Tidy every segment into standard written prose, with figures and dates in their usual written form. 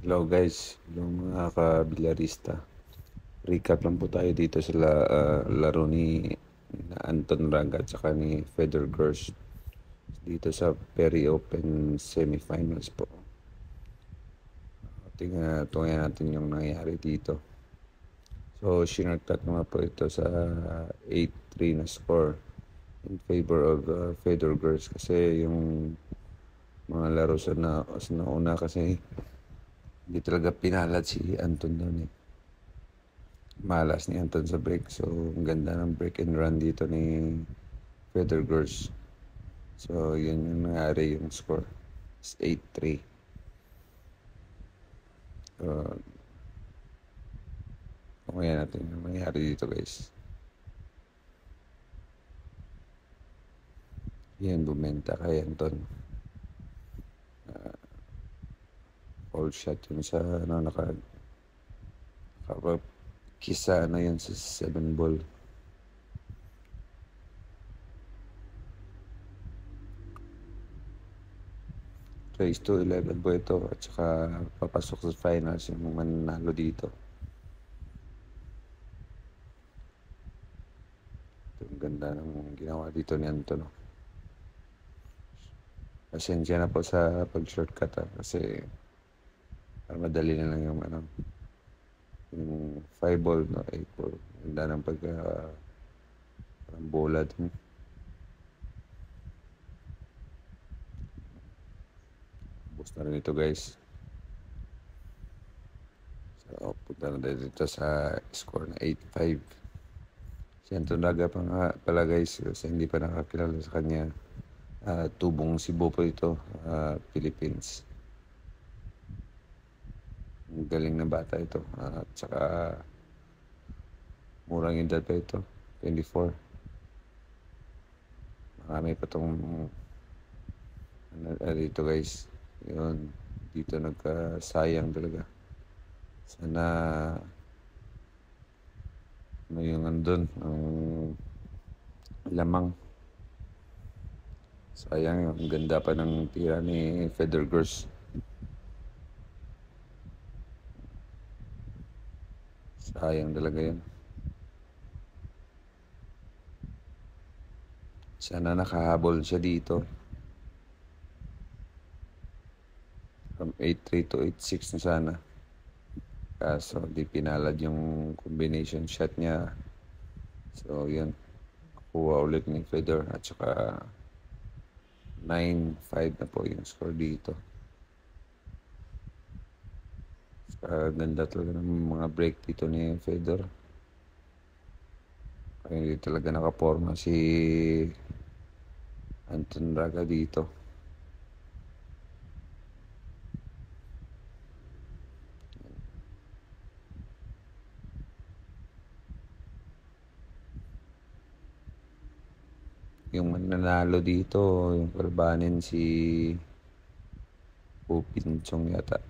Hello guys, hello mga kabilarista. Recap lang po tayo dito sa laro ni na Anton Raga at saka ni Fedor Gers dito sa Perry Open semifinals po. Tingnan natin yung nangyari dito. So, sinagtat nga po ito sa 8-3 na score in favor of Fedor Gers kasi yung mga laro sa nauna kasi hindi talaga pinalad si Anton doon eh. Malas ni Anton sa break. So, ang ganda ng break and run dito ni Federer Girls. So, yun yung nangyari yung score. It's 8-3. So, kumaya natin yung nangyari dito guys. Yan, bumenta kay Anton. All shot yun sa kisa na yun sa 7 ball. Race to 11 po ito at saka papasok sa finals yung mananalo dito. Ito ang ganda ng ginawa dito ni Anton. Pasensya na po sa pag-shortcut kasi madali na lang yung 5 ball, no, 8 ball. Ganda ng parang bola din. Boost na rin ito guys. So, punta na dito sa score na 8-5. Si Anton Raga pala guys, kasi hindi pa nakakilala sa kanya. Tubong Cebu po ito, Philippines. Galing na bata ito. At saka murang edad pa ito, 24. Marami pa itong dito guys. Yun, dito nagkasayang talaga. Sana ano yung andun, ang lamang. Sayang, ang ganda pa ng tira ni Federer Gers. Sayang talaga yun. Sana nakahabol siya dito. From 8-3 to 8-6 na sana. Kaso di pinalad yung combination shot niya. So yun, nakuha ulit ni Federer at saka 9-5 na po yung score dito. Ganda talaga ng mga break dito ni Federer. Kaya hindi talaga nakaporma si Anton Raga dito. Yung mananalo dito, yung kalabanin si Upin Chong yata.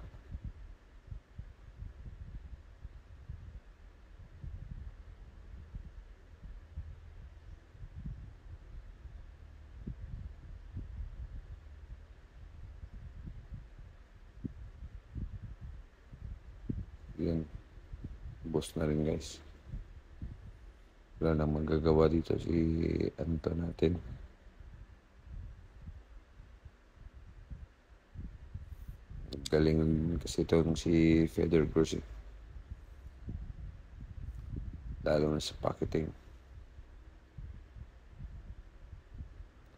Yun, boss na rin guys. Wala nang magagawa dito si Anton natin. Galing kasi itong si Federer Gers eh. Lalo na sa pocketing.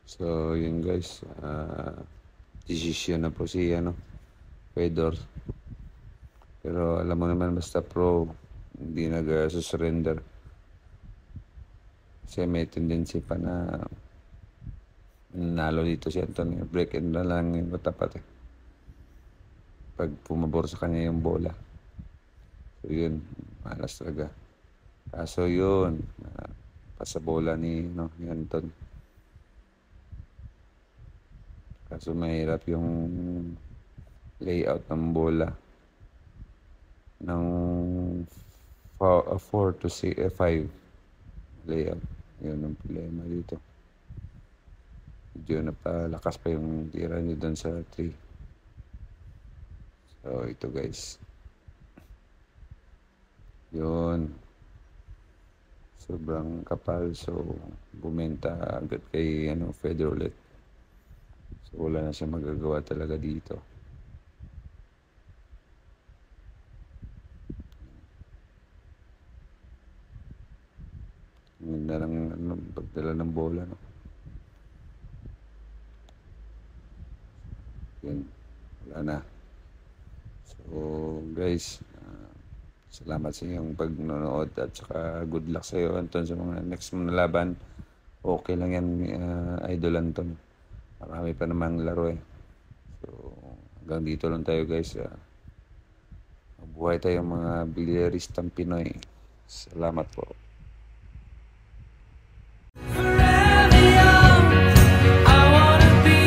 So yun guys, decision na po si Fedor. Pero alam mo naman basta pro, hindi nag-surrender. Kasi may tendency pa na nanalo dito si Anton. Break and na lang yung matapat eh. Pag pumabor sa kanya yung bola. So yun, malas talaga. Kaso yun, pasa bola ni Anton. Kaso mahirap yung layout ng bola ng 4 to 5 layout. Yun ang problema dito. Medyo napalakas pa yung tira niya doon sa 3. So, ito guys. Yun. Sobrang kapal. So, bumenta agad kay Feder ulit. So, wala na siya magagawa talaga dito. Yun na lang pagdala ng bola, no? Yun. Wala na. So, guys, salamat sa iyong pagnonood at saka good luck sa iyo, Anton, sa mga next mo na laban. Okay lang yan, Idol Anton. Marami pa namang laro eh. So, hanggang dito lang tayo guys. Mabuhay tayong mga bilyaristang Pinoy. Salamat po. Forever young, I wanna be